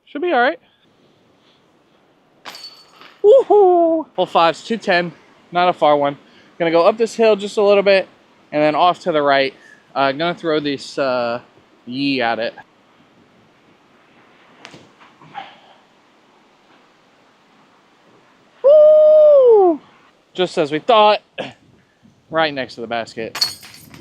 Should be all right. Woohoo! Hole 5's 210, not a far one. Gonna go up this hill just a little bit, and then off to the right. Gonna throw this yee at it. Woo! Just as we thought, right next to the basket.